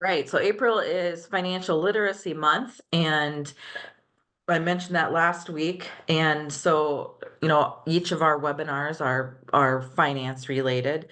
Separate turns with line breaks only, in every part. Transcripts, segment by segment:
Right. So April is Financial Literacy Month, and I mentioned that last week. And so, each of our webinars are finance related.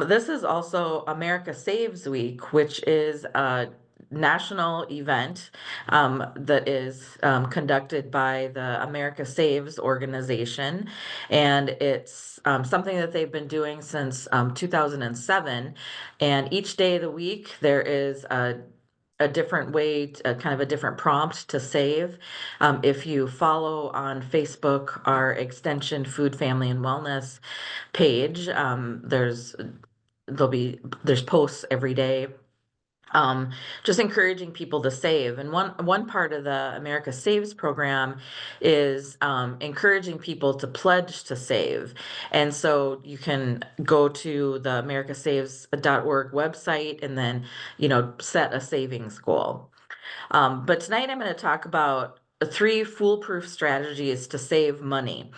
This is also America Saves Week, which is a national event that is conducted by the America Saves organization. And it's something that they've been doing since 2007. And each day of the week, there is a different way, kind of a different prompt to save. If you follow on Facebook our Extension Food, Family, and Wellness page, there's posts every day, um, just encouraging people to save. And one part of the America Saves program is encouraging people to pledge to save. And so you can go to the americasaves.org website and then, set a savings goal. But tonight I'm going to talk about three foolproof strategies to save money.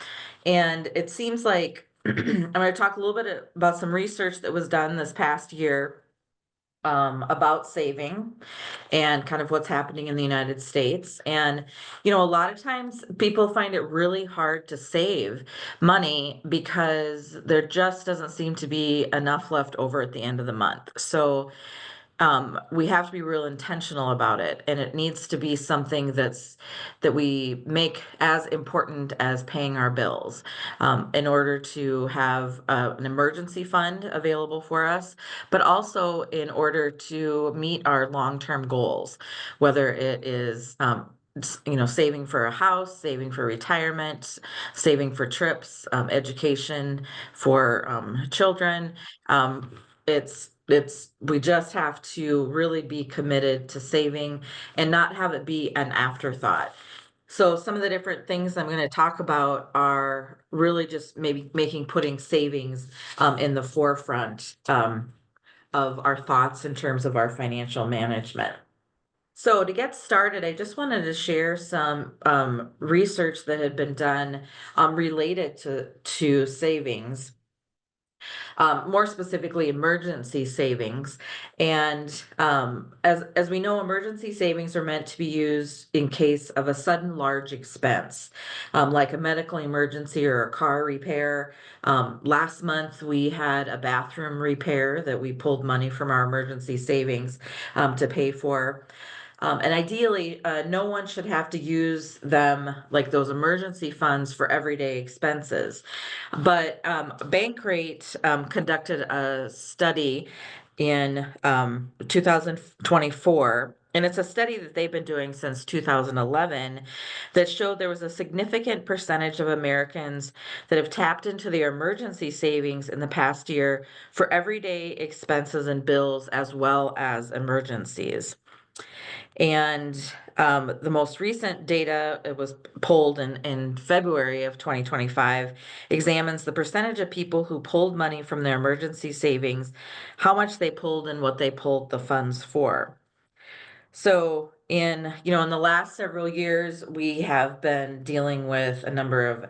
And it seems like I'm going to talk a little bit about some research that was done this past year about saving and kind of what's happening in the United States. And, a lot of times people find it really hard to save money because there just doesn't seem to be enough left over at the end of the month. So, we have to be real intentional about it, and it needs to be something that we make as important as paying our bills, in order to have an emergency fund available for us, but also in order to meet our long-term goals, whether it is saving for a house, saving for retirement, saving for trips, education for children. We just have to really be committed to saving and not have it be an afterthought. So some of the different things I'm going to talk about are really just maybe putting savings in the forefront of our thoughts in terms of our financial management. So to get started, I just wanted to share some research that had been done related to savings, more specifically emergency savings. And as we know, emergency savings are meant to be used in case of a sudden large expense, like a medical emergency or a car repair. Last month, we had a bathroom repair that we pulled money from our emergency savings to pay for. And ideally, no one should have to use them, like those emergency funds, for everyday expenses. But Bankrate conducted a study in 2024, and it's a study that they've been doing since 2011, that showed there was a significant percentage of Americans that have tapped into their emergency savings in the past year for everyday expenses and bills as well as emergencies. And the most recent data, it was pulled in February of 2025, examines the percentage of people who pulled money from their emergency savings, how much they pulled, and what they pulled the funds for. So in the last several years, we have been dealing with a number of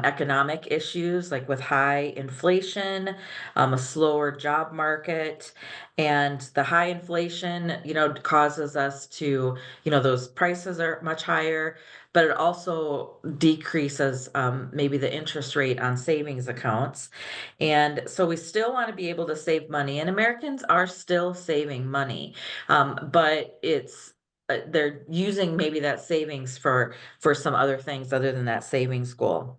economic issues, like with high inflation, a slower job market, and the high inflation, causes us to, those prices are much higher, but it also decreases maybe the interest rate on savings accounts. And so we still want to be able to save money, and Americans are still saving money. But they're using maybe that savings for some other things other than that savings goal.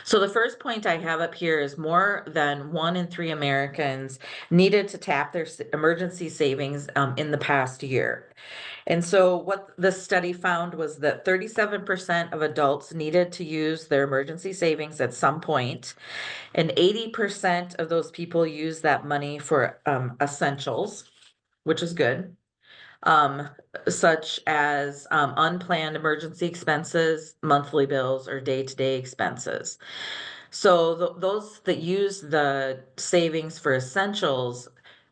So the first point I have up here is more than 1 in 3 Americans needed to tap their emergency savings in the past year. And so what this study found was that 37% of adults needed to use their emergency savings at some point, and 80% of those people use that money for essentials, which is good, um, such as unplanned emergency expenses, monthly bills, or day-to-day expenses. So those that use the savings for essentials,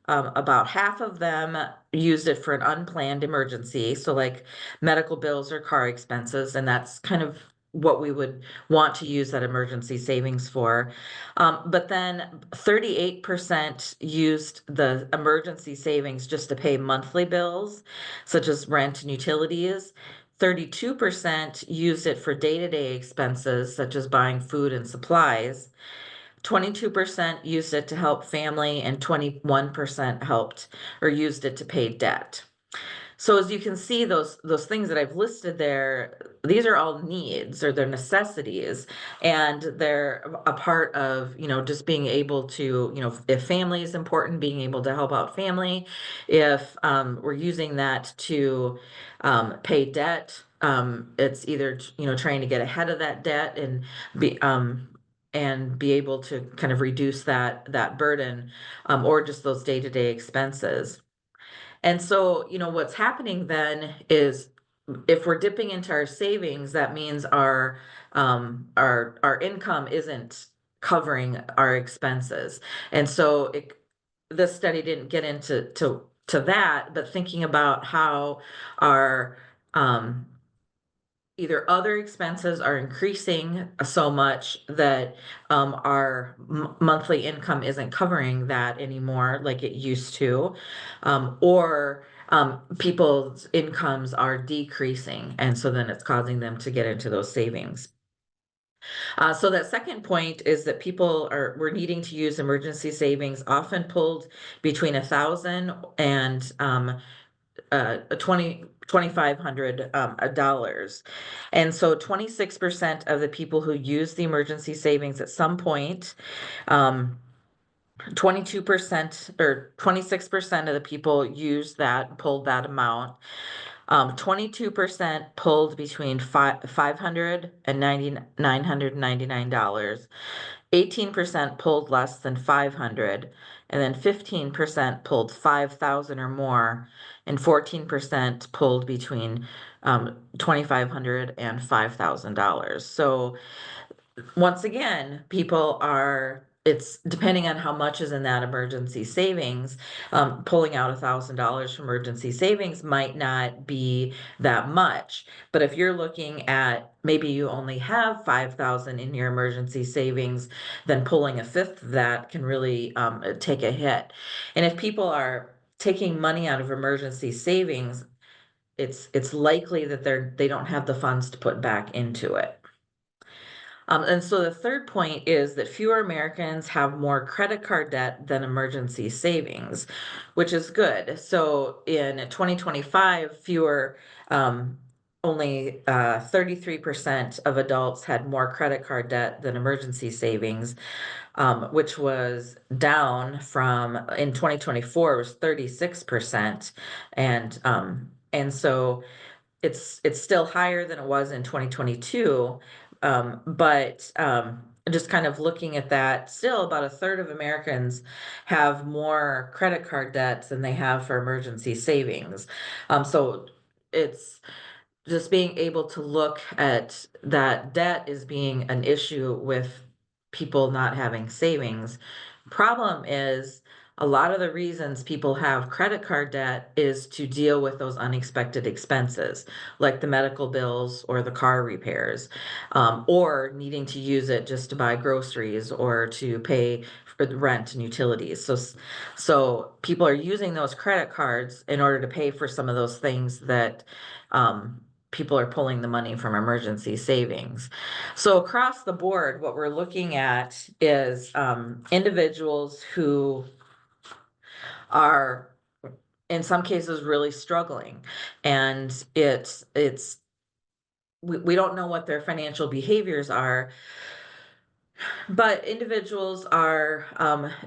about half of them used it for an unplanned emergency, so like medical bills or car expenses, and that's kind of what we would want to use that emergency savings for. But then 38% used the emergency savings just to pay monthly bills, such as rent and utilities. 32% used it for day-to-day expenses, such as buying food and supplies. 22% used it to help family, and 21% helped or used it to pay debt. So as you can see, those things that I've listed there, these are all needs or they're necessities, and they're a part of, just being able to, if family is important, being able to help out family. If we're using that to pay debt, it's either, trying to get ahead of that debt and be able to kind of reduce that burden, or just those day-to-day expenses. And so, what's happening then is if we're dipping into our savings, that means our income isn't covering our expenses. And so this study didn't get into to that, but thinking about how our either other expenses are increasing so much that our monthly income isn't covering that anymore like it used to, or people's incomes are decreasing, and so then it's causing them to get into those savings. So that second point is that we're needing to use emergency savings, often pulled between 1,000 and 2,500 dollars. And so 26% of the people who use the emergency savings at some point, 22% or 26% of the people used that, pulled that amount. 22% pulled between $500 and $999. 18% pulled less than 500, and then 15% pulled 5,000 or more, and 14% pulled between 2,500 and $5,000. So once again, it's depending on how much is in that emergency savings. Pulling out $1,000 from emergency savings might not be that much, but if you're looking at maybe you only have 5,000 in your emergency savings, then pulling a fifth of that can really take a hit. And if people are taking money out of emergency savings, it's likely that they don't have the funds to put back into it. And so the third point is that fewer Americans have more credit card debt than emergency savings, which is good. So in 2025, only 33% of adults had more credit card debt than emergency savings, which was down from in 2024 it was 36%, and so it's still higher than it was in 2022. But just kind of looking at that, still about a third of Americans have more credit card debts than they have for emergency savings. So it's just being able to look at that debt as being an issue with people not having savings. Problem is, a lot of the reasons people have credit card debt is to deal with those unexpected expenses, like the medical bills or the car repairs, or needing to use it just to buy groceries or to pay for the rent and utilities. So people are using those credit cards in order to pay for some of those things that people are pulling the money from emergency savings. So across the board, what we're looking at is individuals who are in some cases really struggling, and we don't know what their financial behaviors are, but individuals are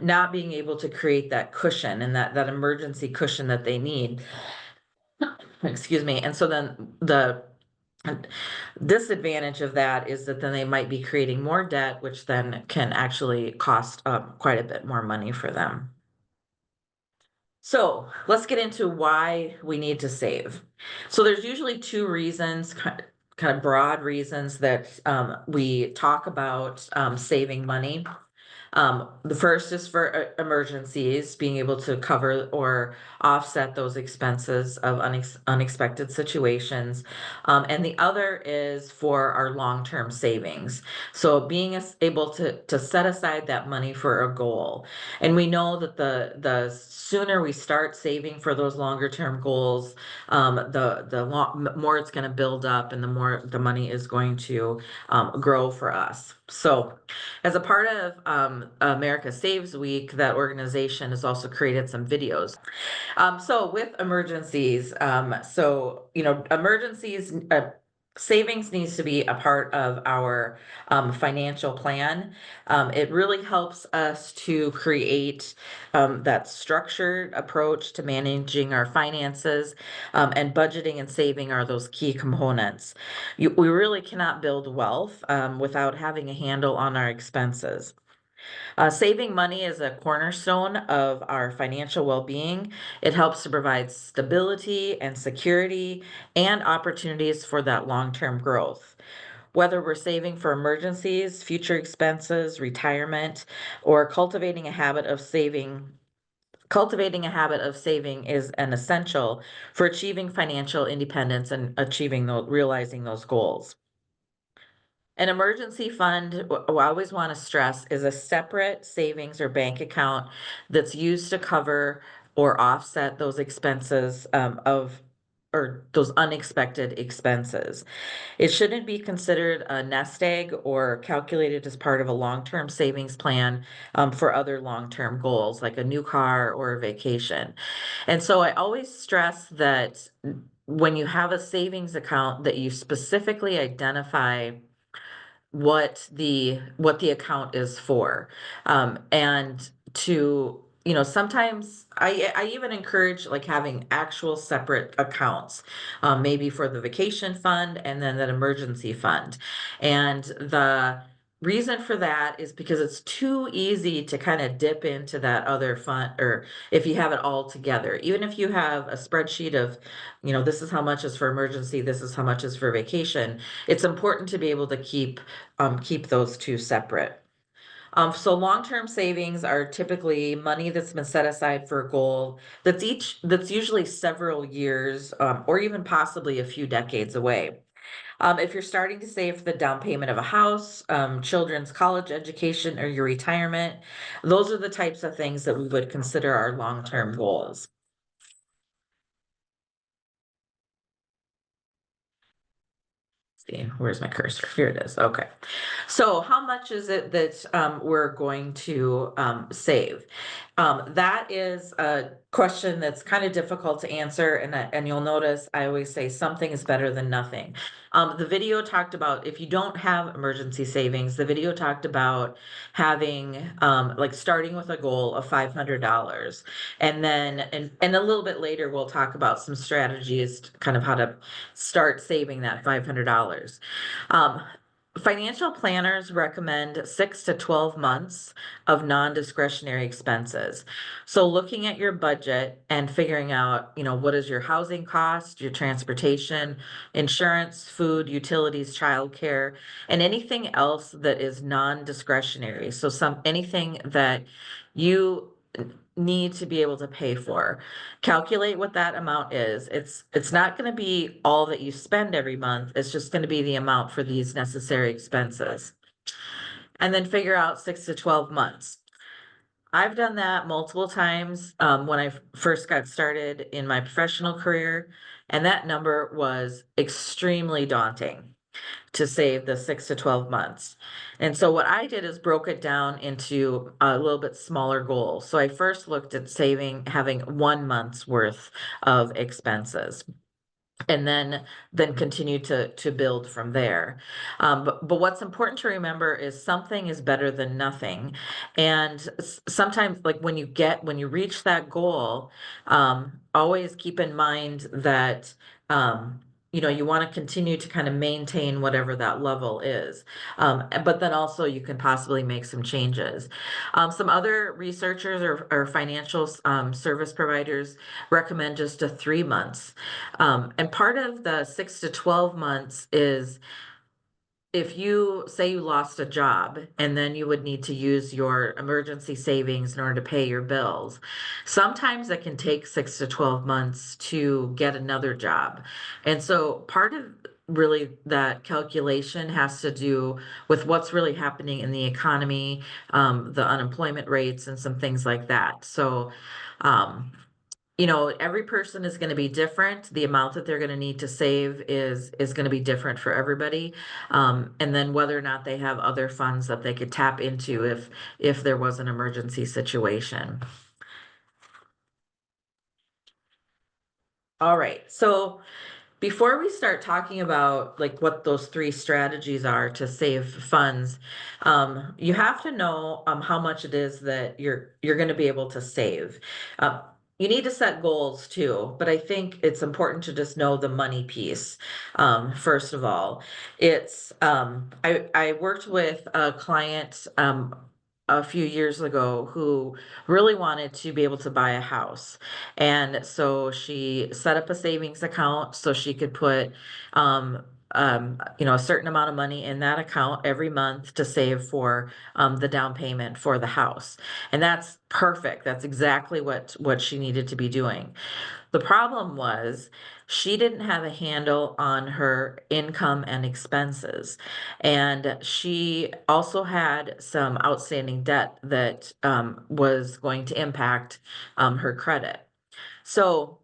not being able to create that cushion and that emergency cushion that they need. Excuse me. And so then the disadvantage of that is that then they might be creating more debt, which then can actually cost quite a bit more money for them. So let's get into why we need to save. So there's usually two reasons, kind of broad reasons that we talk about saving money. The first is for emergencies, being able to cover or offset those expenses of unexpected situations. And the other is for our long-term savings. So being able to set aside that money for a goal. And we know that the sooner we start saving for those longer term goals, the more it's going to build up and the more the money is going to grow for us. So as a part of America Saves Week, that organization has also created some videos. So with emergencies, emergencies, savings needs to be a part of our financial plan. It really helps us to create that structured approach to managing our finances, and budgeting and saving are those key components. We really cannot build wealth without having a handle on our expenses. Saving money is a cornerstone of our financial well-being. It helps to provide stability and security and opportunities for that long-term growth. Whether we're saving for emergencies, future expenses, retirement, or cultivating a habit of saving is an essential for achieving financial independence and realizing those goals. An emergency fund, I always want to stress, is a separate savings or bank account that's used to cover or offset those expenses or those unexpected expenses. It shouldn't be considered a nest egg or calculated as part of a long-term savings plan for other long-term goals like a new car or a vacation. And so I always stress that when you have a savings account, that you specifically identify what the account is for. And to, sometimes I even encourage like having actual separate accounts, maybe for the vacation fund and then that emergency fund. And the reason for that is because it's too easy to kind of dip into that other fund, or if you have it all together, even if you have a spreadsheet of, this is how much is for emergency, this is how much is for vacation. It's important to be able to keep those two separate. So long-term savings are typically money that's been set aside for a goal that's usually several years, or even possibly a few decades away. If you're starting to save for the down payment of a house, children's college education, or your retirement, those are the types of things that we would consider our long-term goals. See, where's my cursor? Here it is. Okay. So how much is it that we're going to save? That is a question that's kind of difficult to answer, and you'll notice I always say something is better than nothing. The video talked about if you don't have emergency savings, the video talked about having like starting with a goal of $500, and then and a little bit later we'll talk about some strategies to kind of how to start saving that $500. Um, Financial planners recommend 6 to 12 months of non-discretionary expenses. So looking at your budget and figuring out, what is your housing cost, your transportation, insurance, food, utilities, childcare, and anything else that is non-discretionary. So anything that you need to be able to pay for. Calculate what that amount is. It's not going to be all that you spend every month. It's just going to be the amount for these necessary expenses. And then figure out 6 to 12 months. I've done that multiple times when I first got started in my professional career, and that number was extremely daunting to save the 6 to 12 months. And so what I did is broke it down into a little bit smaller goals. So I first looked at having 1 month's worth of expenses, and then continue to build from there. But what's important to remember is something is better than nothing. And sometimes, like when you reach that goal, always keep in mind that you want to continue to kind of maintain whatever that level is. But then also you can possibly make some changes. Some other researchers or financial service providers recommend just a 3 months. And part of the 6 to 12 months is if you say you lost a job and then you would need to use your emergency savings in order to pay your bills, sometimes it can take 6 to 12 months to get another job. And so part of really that calculation has to do with what's really happening in the economy, the unemployment rates, and some things like that. So, um, every person is going to be different. The amount that they're going to need to save is going to be different for everybody. And then whether or not they have other funds that they could tap into if there was an emergency situation. All right. So before we start talking about like what those three strategies are to save funds, you have to know how much it is that you're going to be able to save. Um, you need to set goals too, but I think it's important to just know the money piece. First of all, I worked with a client a few years ago who really wanted to be able to buy a house. And so she set up a savings account so she could put, a certain amount of money in that account every month to save for the down payment for the house. And that's perfect. That's exactly what she needed to be doing. The problem was she didn't have a handle on her income and expenses. And she also had some outstanding debt that was going to impact her credit. So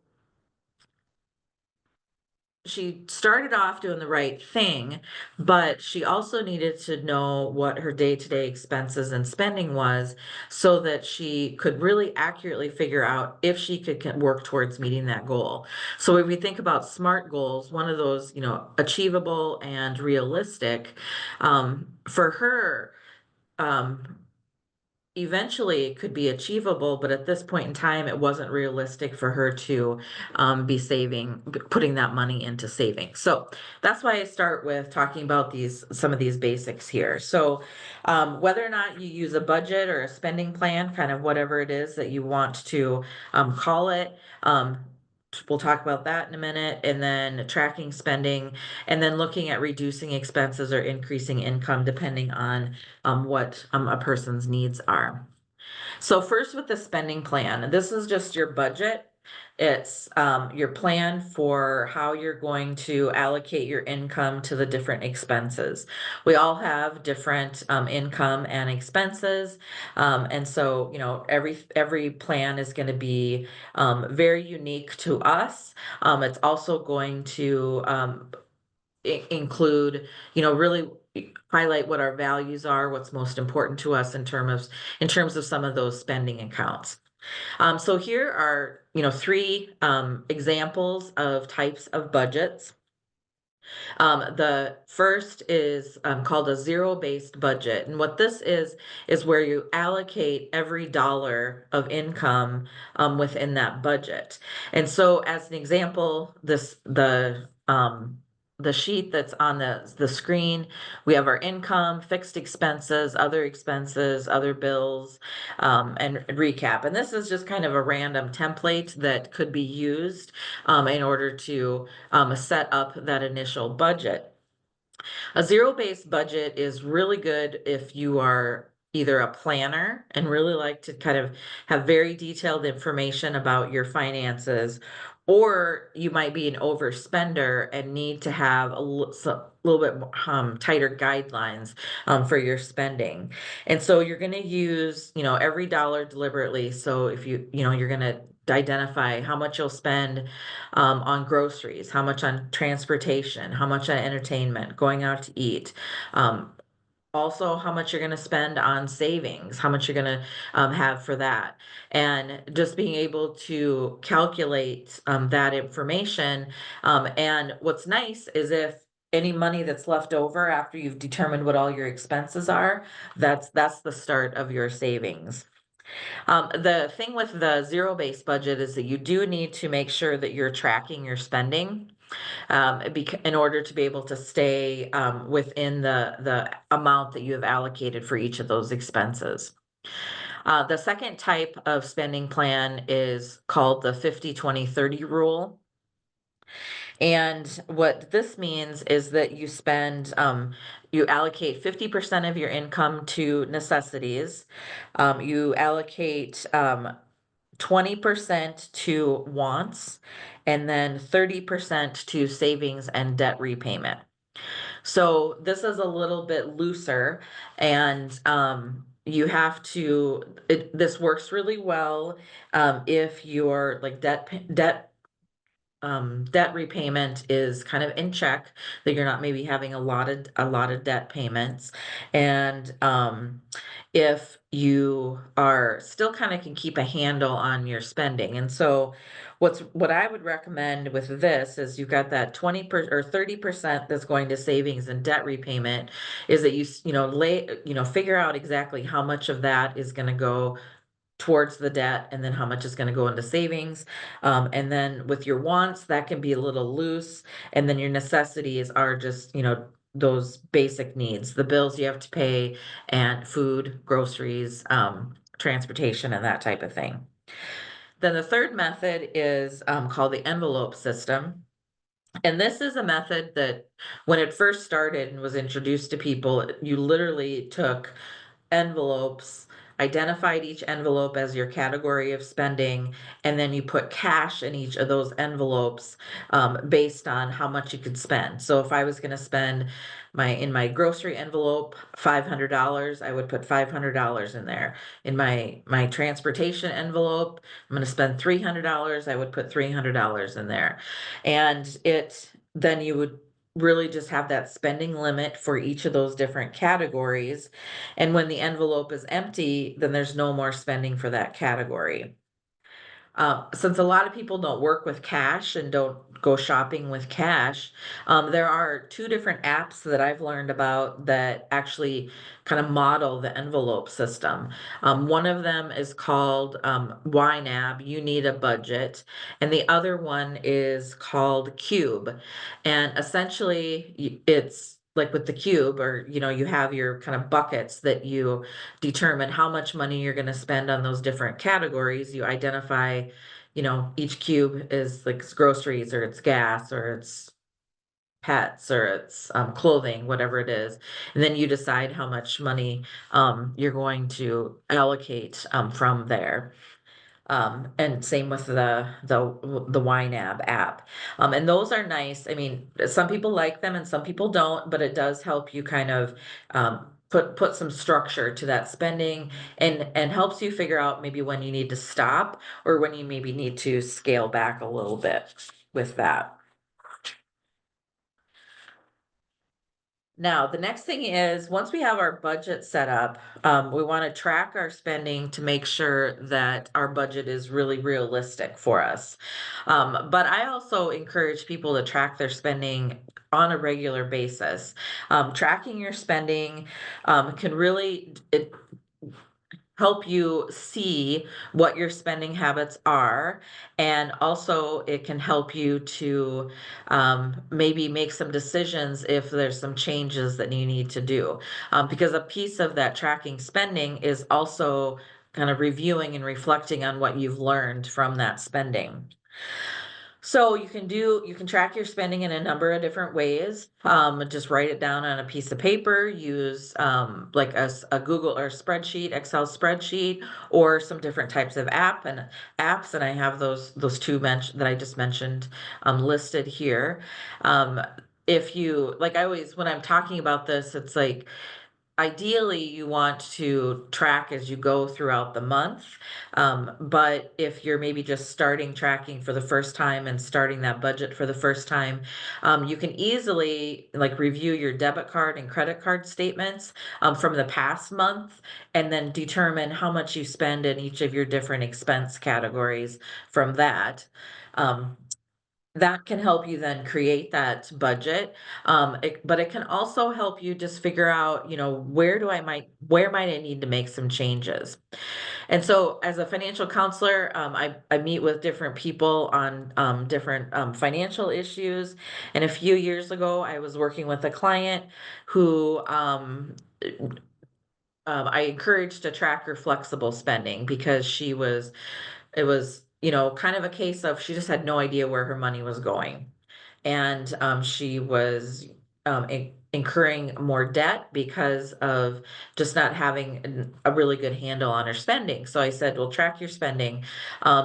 she started off doing the right thing, but she also needed to know what her day-to-day expenses and spending was so that she could really accurately figure out if she could work towards meeting that goal. So if we think about SMART goals, one of those, achievable and realistic, for her, um, eventually it could be achievable, but at this point in time, it wasn't realistic for her to be putting that money into saving. So that's why I start with talking about some of these basics here. So whether or not you use a budget or a spending plan, kind of whatever it is that you want to call it, we'll talk about that in a minute, and then tracking spending, and then looking at reducing expenses or increasing income depending on what a person's needs are. So first with the spending plan, this is just your budget. It's your plan for how you're going to allocate your income to the different expenses. We all have different income and expenses. And so, every plan is going to be very unique to us. It's also going to include, really highlight what our values are, what's most important to us in terms of some of those spending accounts. So here are, three examples of types of budgets. The first is called a zero-based budget. And what this is where you allocate every dollar of income within that budget. And so as an example, the sheet that's on the screen, we have our income, fixed expenses, other bills, and recap. And this is just kind of a random template that could be used in order to set up that initial budget. A zero-based budget is really good if you are either a planner and really like to kind of have very detailed information about your finances, or you might be an overspender and need to have a little bit tighter guidelines for your spending. And so you're going to use, every dollar deliberately. So if you're going to identify how much you'll spend on groceries, how much on transportation, how much on entertainment, going out to eat. Also, how much you're going to spend on savings, how much you're going to have for that. And just being able to calculate that information. And what's nice is if any money that's left over after you've determined what all your expenses are, that's the start of your savings. The thing with the zero-based budget is that you do need to make sure that you're tracking your spending in order to be able to stay within the amount that you have allocated for each of those expenses. The second type of spending plan is called the 50-20-30 rule. And what this means is that you allocate 50% of your income to necessities. You allocate 20% to wants, and then 30% to savings and debt repayment. So this is a little bit looser, and this works really well if your like debt repayment is kind of in check, that you're not maybe having a lot of debt payments, and if you are still kind of can keep a handle on your spending. And so what I would recommend with this is you've got that 30% that's going to savings and debt repayment, is that figure out exactly how much of that is going to go towards the debt, and then how much is going to go into savings. And then with your wants, that can be a little loose. And then your necessities are just, those basic needs, the bills you have to pay, and food, groceries, transportation, and that type of thing. Then the third method is called the envelope system. And this is a method that when it first started and was introduced to people, you literally took envelopes, identified each envelope as your category of spending, and then you put cash in each of those envelopes based on how much you could spend. So if I was going to spend in my grocery envelope $500, I would put $500 in there. In my transportation envelope, I'm going to spend $300, I would put $300 in there. And then you would really just have that spending limit for each of those different categories. And when the envelope is empty, then there's no more spending for that category. Since a lot of people don't work with cash and don't go shopping with cash, there are two different apps that I've learned about that actually kind of model the envelope system. One of them is called YNAB, You Need a Budget, and the other one is called Cube. And essentially, it's like with the cube, or you have your kind of buckets that you determine how much money you're going to spend on those different categories. You identify, each cube is like it's groceries, or it's gas, or it's pets, or it's clothing, whatever it is. And then you decide how much money you're going to allocate from there. And same with the YNAB app. And those are nice. I mean, some people like them and some people don't, but it does help you kind of put some structure to that spending, and helps you figure out maybe when you need to stop, or when you maybe need to scale back a little bit with that. Now, the next thing is, once we have our budget set up, we want to track our spending to make sure that our budget is really realistic for us. But I also encourage people to track their spending on a regular basis. Tracking your spending can really help you see what your spending habits are. And also it can help you to maybe make some decisions if there's some changes that you need to do. Because a piece of that tracking spending is also kind of reviewing and reflecting on what you've learned from that spending. So you can track your spending in a number of different ways. Just write it down on a piece of paper, use like a Google or spreadsheet, Excel spreadsheet, or some different types of apps. And I have those two that I just mentioned listed here. If you like, I always, when I'm talking about this, it's like, ideally, you want to track as you go throughout the month. But if you're maybe just starting tracking for the first time and starting that budget for the first time, you can easily like review your debit card and credit card statements from the past month, and then determine how much you spend in each of your different expense categories from that. Um, that can help you then create that budget. But it can also help you just figure out, where might I need to make some changes. And so as a financial counselor, I meet with different people on different financial issues. And a few years ago, I was working with a client who I encouraged to track her flexible spending, because it was, kind of a case of she just had no idea where her money was going. and she was incurring more debt because of just not having a really good handle on her spending. So I said, well, track your spending,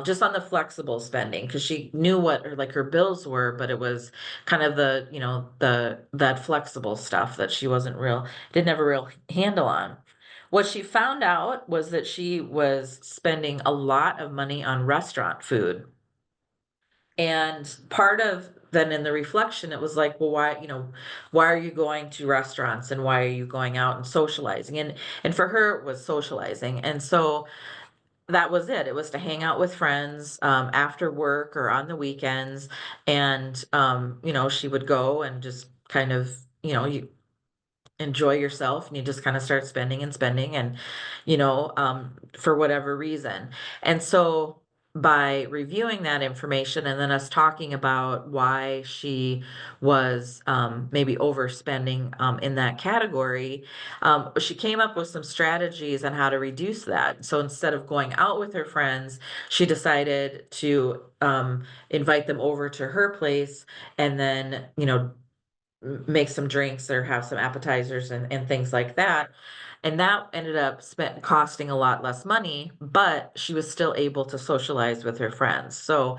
just on the flexible spending, because she knew what her bills were, but it was kind of the, that flexible stuff that she didn't have a real handle on. What she found out was that she was spending a lot of money on restaurant food. And part of then in the reflection, it was like, well, why are you going to restaurants and why are you going out and socializing? And for her, it was socializing. And so that was it. It was to hang out with friends after work or on the weekends. And she would go and just kind of, you enjoy yourself, and you just kind of start spending and spending, and for whatever reason. And so by reviewing that information and then us talking about why she was maybe overspending in that category, she came up with some strategies on how to reduce that. So instead of going out with her friends, she decided to invite them over to her place, and then make some drinks or have some appetizers and things like that. And that ended up costing a lot less money, but she was still able to socialize with her friends. So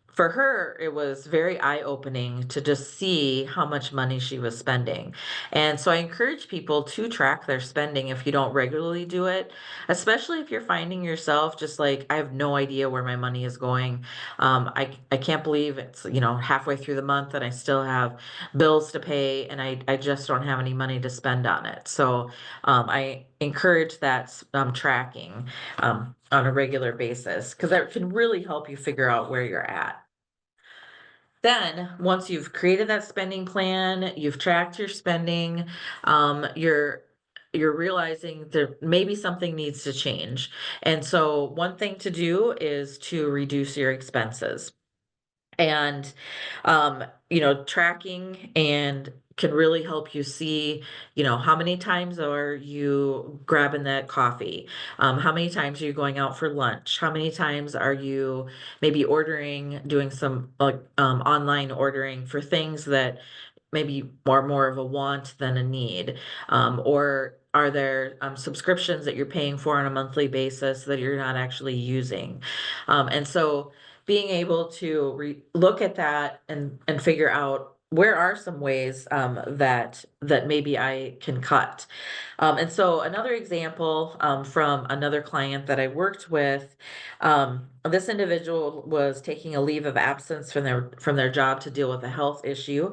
for her, it was very eye-opening to just see how much money she was spending. And so I encourage people to track their spending if you don't regularly do it, especially if you're finding yourself just like, I have no idea where my money is going. I can't believe it's, halfway through the month and I still have bills to pay, and I just don't have any money to spend on it. So I encourage that tracking on a regular basis, because that can really help you figure out where you're at. Then, once you've created that spending plan, you've tracked your spending, you're realizing that maybe something needs to change. And so one thing to do is to reduce your expenses. And tracking and can really help you see, how many times are you grabbing that coffee? How many times are you going out for lunch? How many times are you maybe doing some like online ordering for things that maybe are more of a want than a need? Or are there subscriptions that you're paying for on a monthly basis that you're not actually using? And so being able to look at that and figure out where are some ways that maybe I can cut. And so another example from another client that I worked with, this individual was taking a leave of absence from their job to deal with a health issue.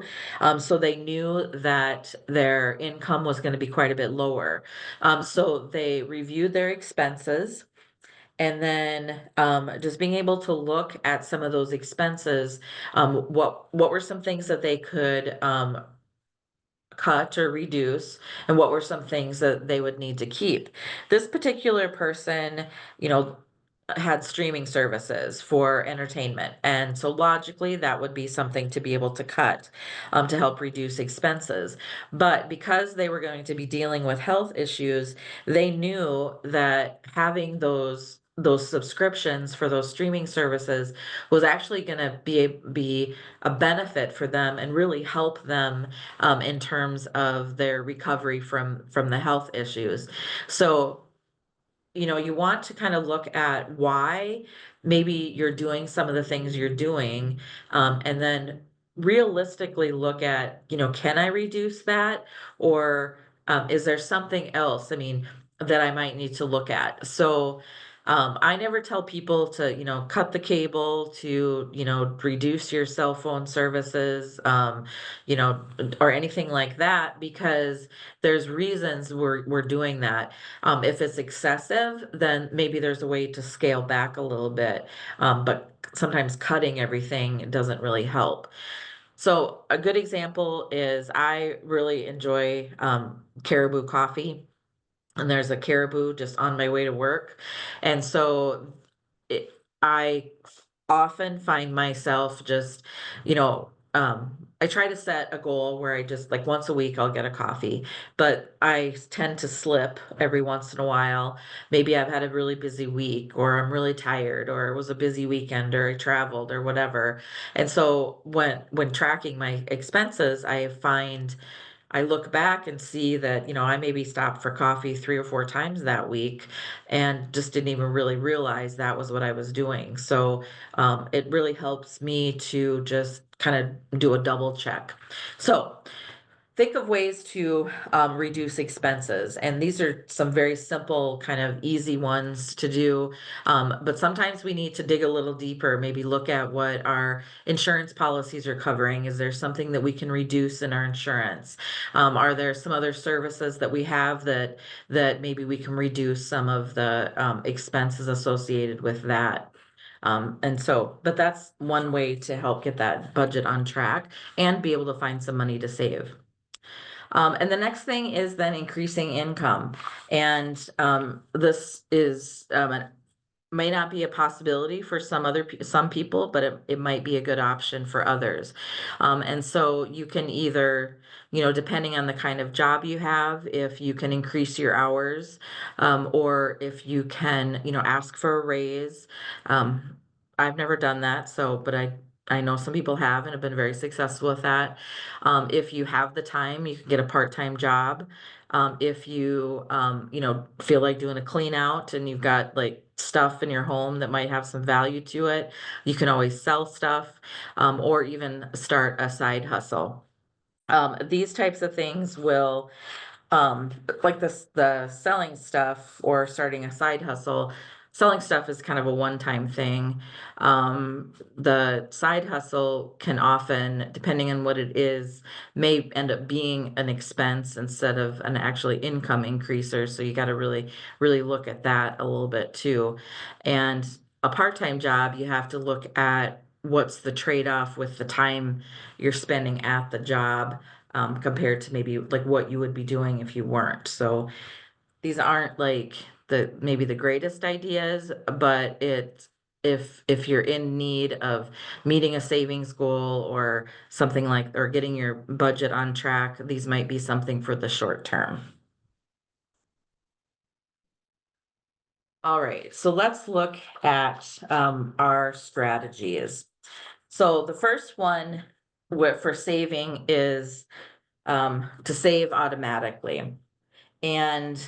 So they knew that their income was going to be quite a bit lower. So they reviewed their expenses, and then just being able to look at some of those expenses, what were some things that they could cut or reduce, and what were some things that they would need to keep. This particular person, you know, had streaming services for entertainment. And so logically, that would be something to be able to cut to help reduce expenses. But because they were going to be dealing with health issues, they knew that having those subscriptions for those streaming services was actually going to be a benefit for them and really help them in terms of their recovery from the health issues. So you want to kind of look at why maybe you're doing some of the things you're doing, and then realistically look at, can I reduce that? Or is there something else, that I might need to look at? So I never tell people to, cut the cable, to, reduce your cell phone services, you know, or anything like that, because there's reasons we're doing that. If it's excessive, then maybe there's a way to scale back a little bit. But sometimes cutting everything doesn't really help. So a good example is I really enjoy Caribou coffee, and there's a Caribou just on my way to work. And so I often find myself just, I try to set a goal where I just like once a week I'll get a coffee, but I tend to slip every once in a while. Maybe I've had a really busy week, or I'm really tired, or it was a busy weekend, or I traveled, or whatever. And so when tracking my expenses, I look back and see that, I maybe stopped for coffee 3 or 4 times that week and just didn't even really realize that was what I was doing. So, it really helps me to just kind of do a double check. So, think of ways to reduce expenses. And these are some very simple, kind of easy ones to do. But sometimes we need to dig a little deeper, maybe look at what our insurance policies are covering. Is there something that we can reduce in our insurance? Are there some other services that we have that maybe we can reduce some of the expenses associated with that? But that's one way to help get that budget on track and be able to find some money to save. And the next thing is then increasing income. And this is may not be a possibility for some people, but it might be a good option for others. And so you can either, depending on the kind of job you have, if you can increase your hours, or if you can, ask for a raise. Um, I've never done that, but I know some people have and have been very successful with that. If you have the time, you can get a part-time job. If you, feel like doing a clean out and you've got like stuff in your home that might have some value to it, you can always sell stuff, or even start a side hustle. These types of things will um like the selling stuff or starting a side hustle. Selling stuff is kind of a one-time thing. The side hustle can often, depending on what it is, may end up being an expense instead of an actually income increaser, so you got to really look at that a little bit too. And a part-time job, you have to look at what's the trade-off with the time you're spending at the job, compared to maybe like what you would be doing if you weren't. So these aren't like maybe the greatest ideas, but if you're in need of meeting a savings goal or something like, or getting your budget on track, these might be something for the short term. All right, so let's look at our strategies. So the first one for saving is to save automatically. And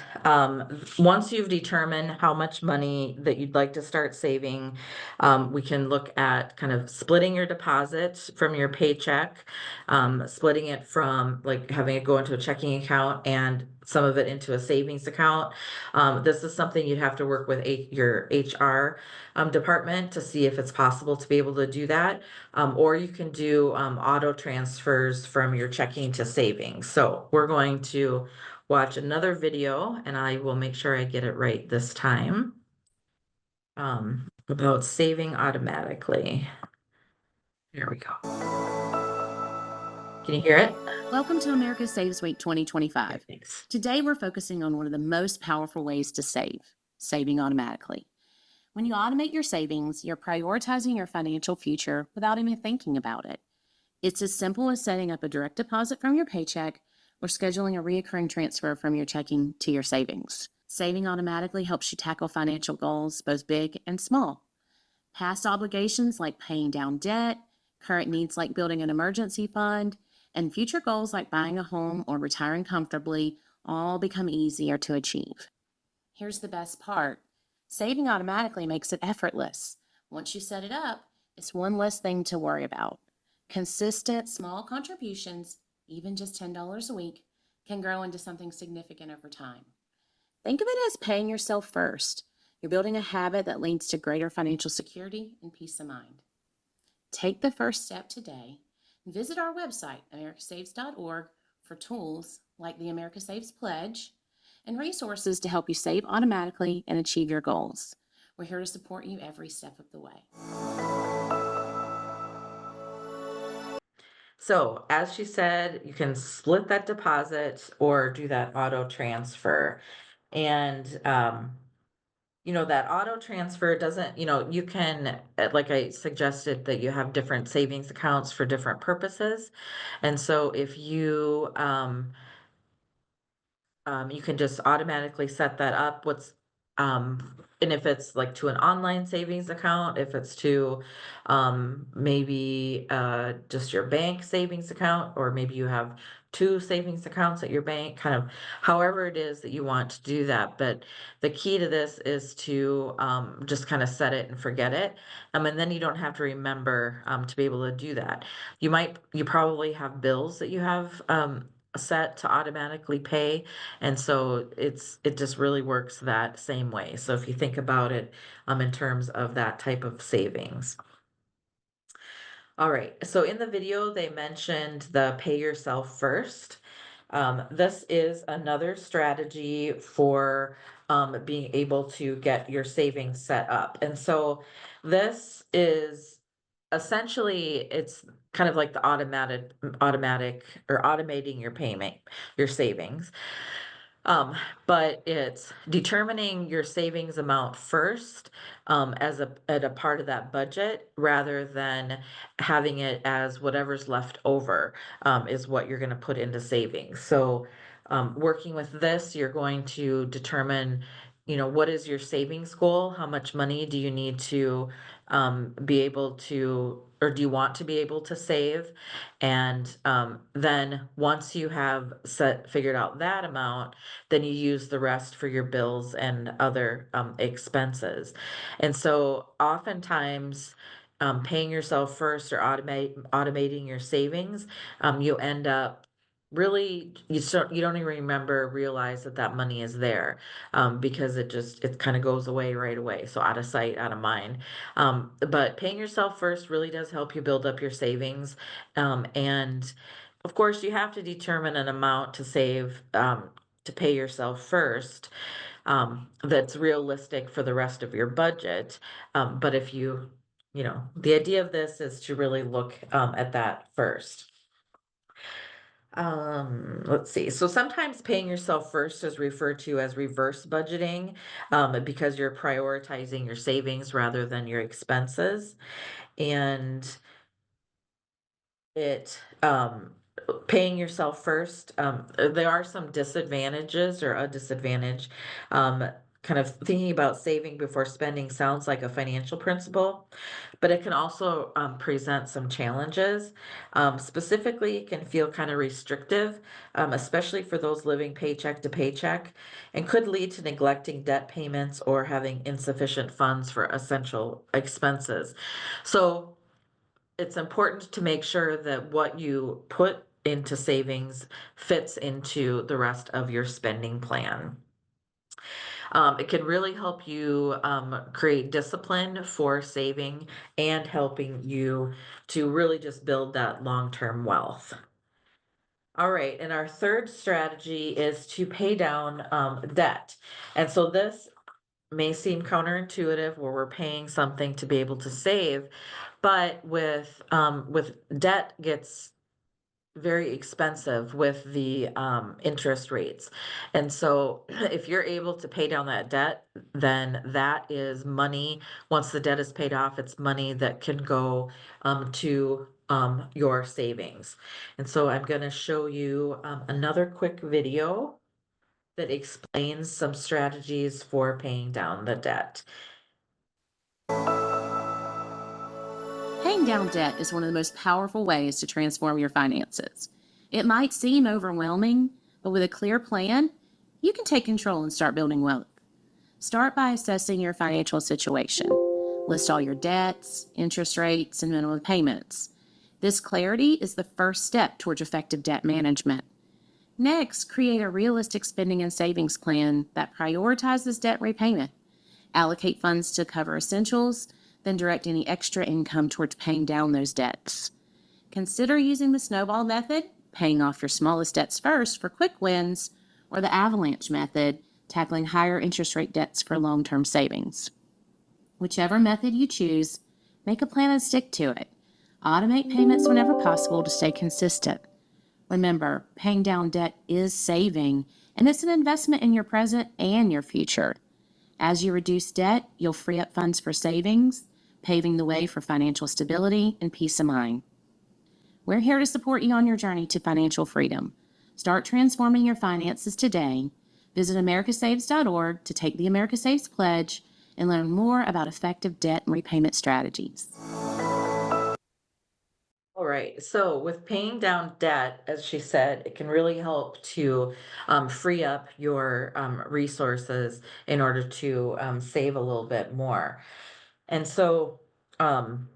once you've determined how much money that you'd like to start saving, we can look at kind of splitting your deposits from your paycheck, splitting it from like having it go into a checking account and some of it into a savings account. This is something you'd have to work with your HR department to see if it's possible to be able to do that. Or you can do auto transfers from your checking to savings. So we're going to watch another video, and I will make sure I get it right this time, about saving automatically. Here we go. Can you hear it?
Welcome to America Saves Week 2025.
Okay, thanks.
Today we're focusing on one of the most powerful ways to save, saving automatically. When you automate your savings, you're prioritizing your financial future without even thinking about it. It's as simple as setting up a direct deposit from your paycheck or scheduling a recurring transfer from your checking to your savings. Saving automatically helps you tackle financial goals, both big and small. Past obligations like paying down debt, current needs like building an emergency fund, and future goals like buying a home or retiring comfortably all become easier to achieve. Here's the best part. Saving automatically makes it effortless. Once you set it up, it's one less thing to worry about. Consistent small contributions, even just $10 a week, can grow into something significant over time. Think of it as paying yourself first. You're building a habit that leads to greater financial security and peace of mind. Take the first step today. Visit our website, americasaves.org, for tools like the America Saves Pledge and resources to help you save automatically and achieve your goals. We're here to support you every step of the way.
So as she said, you can split that deposit or do that auto transfer. And that auto transfer doesn't, you can, like I suggested, that you have different savings accounts for different purposes. And so if you can just automatically set that up. And if it's like to an online savings account, if it's to maybe just your bank savings account, or maybe you have two savings accounts at your bank, kind of however it is that you want to do that. But the key to this is to just kind of set it and forget it. And then you don't have to remember to be able to do that. You probably have bills that you have set to automatically pay, and so it just really works that same way. So if you think about it in terms of that type of savings. All right, so in the video they mentioned the pay yourself first. This is another strategy for being able to get your savings set up. And so this is essentially, it's kind of like the automatic or automating your payment, your savings. But it's determining your savings amount first, at a part of that budget, rather than having it as whatever's left over, is what you're gonna put into savings. So, working with this, you're going to determine, what is your savings goal? How much money do you need to, be able to, or do you want to be able to save? And, then once you have figured out that amount, then you use the rest for your bills and other expenses. And so oftentimes, paying yourself first or automating your savings, you end up really, you don't even realize that that money is there, because it kind of goes away right away. So out of sight, out of mind. But paying yourself first really does help you build up your savings. And of course, you have to determine an amount to save, to pay yourself first, that's realistic for the rest of your budget. But if the idea of this is to really look at that first. Let's see. So sometimes paying yourself first is referred to as reverse budgeting, because you're prioritizing your savings rather than your expenses. And it paying yourself first, there are some disadvantages or a disadvantage. Kind of thinking about saving before spending sounds like a financial principle, but it can also present some challenges. Specifically, it can feel kind of restrictive, especially for those living paycheck to paycheck, and could lead to neglecting debt payments or having insufficient funds for essential expenses. So it's important to make sure that what you put into savings fits into the rest of your spending plan. It can really help you create discipline for saving and helping you to really just build that long-term wealth. All right, and our third strategy is to pay down debt. And so this may seem counterintuitive, where we're paying something to be able to save, but with debt gets very expensive with the interest rates. And so if you're able to pay down that debt, then that is money. Once the debt is paid off, it's money that can go to your savings. And so I'm going to show you another quick video that explains some strategies for paying down the debt.
Paying down debt is one of the most powerful ways to transform your finances. It might seem overwhelming, but with a clear plan, you can take control and start building wealth. Start by assessing your financial situation. List all your debts, interest rates, and minimum payments. This clarity is the first step towards effective debt management. Next, create a realistic spending and savings plan that prioritizes debt repayment. Allocate funds to cover essentials, then direct any extra income towards paying down those debts. Consider using the snowball method, paying off your smallest debts first for quick wins, or the avalanche method, tackling higher interest rate debts for long-term savings. Whichever method you choose, make a plan and stick to it. Automate payments whenever possible to stay consistent. Remember, paying down debt is saving, and it's an investment in your present and your future. As you reduce debt, you'll free up funds for savings, paving the way for financial stability and peace of mind. We're here to support you on your journey to financial freedom. Start transforming your finances today. Visit americasaves.org to take the America Saves Pledge and learn more about effective debt and repayment strategies.
All right. So with paying down debt, as she said, it can really help to free up your resources in order to save a little bit more. And so um,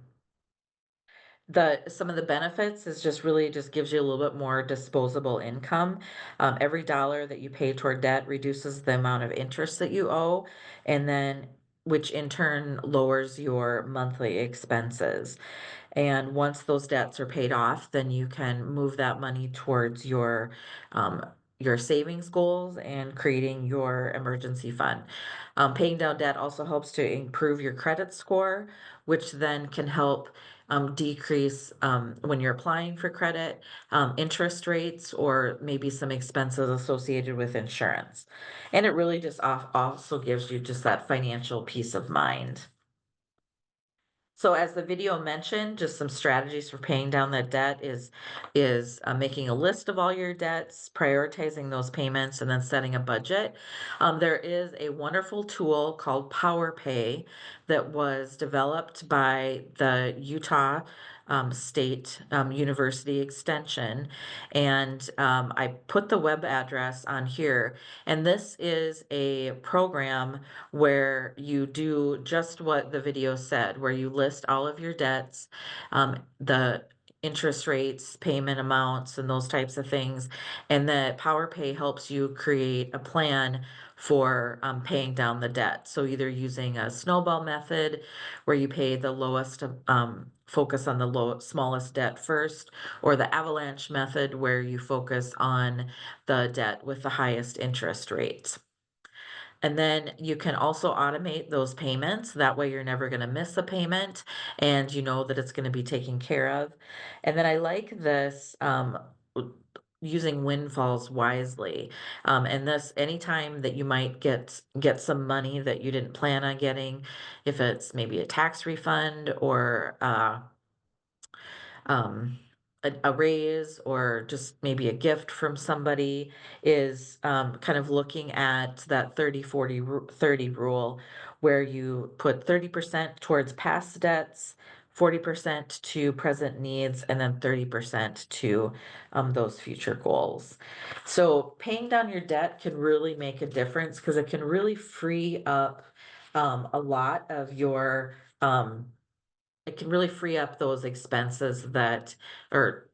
the some of the benefits is just really just gives you a little bit more disposable income. Every dollar that you pay toward debt reduces the amount of interest that you owe, and then which in turn lowers your monthly expenses. And once those debts are paid off, then you can move that money towards your savings goals and creating your emergency fund. Paying down debt also helps to improve your credit score, which then can help decrease when you're applying for credit, interest rates, or maybe some expenses associated with insurance. And it really just also gives you just that financial peace of mind. So as the video mentioned, just some strategies for paying down that debt is making a list of all your debts, prioritizing those payments, and then setting a budget. There is a wonderful tool called PowerPay that was developed by the Utah State University Extension, and I put the web address on here. And this is a program where you do just what the video said, where you list all of your debts, the interest rates, payment amounts, and those types of things. And the PowerPay helps you create a plan for paying down the debt. So either using a snowball method where you pay the lowest, focus on the smallest debt first, or the avalanche method where you focus on the debt with the highest interest rates. And then you can also automate those payments. That way you're never going to miss a payment and you know that it's going to be taken care of. And then I like this using windfalls wisely. And this anytime that you might get some money that you didn't plan on getting, if it's maybe a tax refund or um, a raise or just maybe a gift from somebody is kind of looking at that 30 rule where you put 30% towards past debts, 40% to present needs, and then 30% to those future goals. So paying down your debt can really make a difference because it can really free up a lot of your it can really free up those expenses that or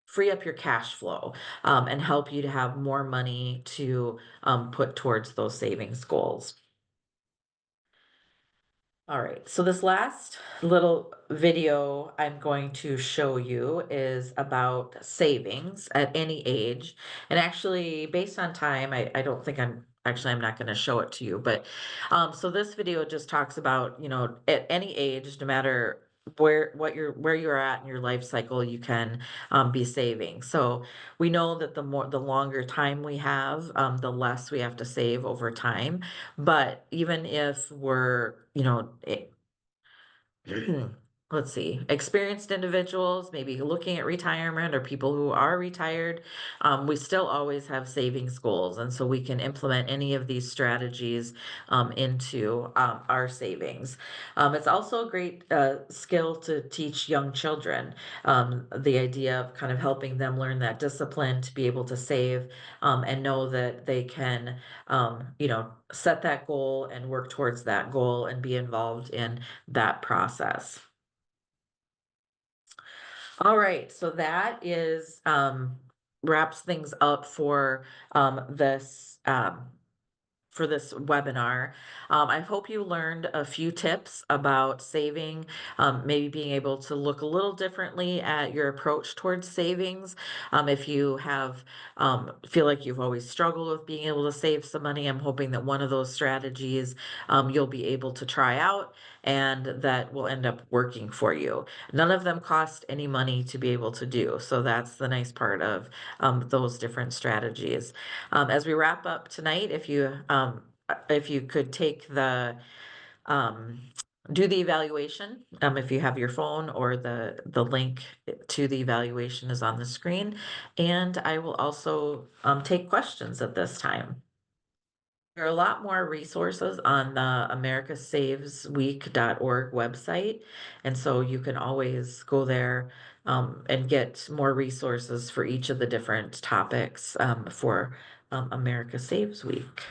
free up your cash flow and help you to have more money to put towards those savings goals. All right, so this last little video I'm going to show you is about savings at any age. And actually, based on time, I don't think I'm not going to show it to you. But so this video just talks about, at any age, no matter where you're at in your life cycle, you can be saving. So we know that the longer time we have, the less we have to save over time. But even if we're, let's see, experienced individuals, maybe looking at retirement or people who are retired, we still always have savings goals. And so we can implement any of these strategies into our savings. It's also a great skill to teach young children the idea of kind of helping them learn that discipline to be able to save and know that they can, set that goal and work towards that goal and be involved in that process. All right, so that is wraps things up for this webinar. I hope you learned a few tips about saving, maybe being able to look a little differently at your approach towards savings. If you feel like you've always struggled with being able to save some money, I'm hoping that one of those strategies you'll be able to try out and that will end up working for you. None of them cost any money to be able to do. So that's the nice part of those different strategies. As we wrap up tonight, if you if you could take um, do the evaluation, if you have your phone, or the link to the evaluation is on the screen. And I will also take questions at this time. There are a lot more resources on the americasavesweek.org website, and so you can always go there and get more resources for each of the different topics for America Saves Week.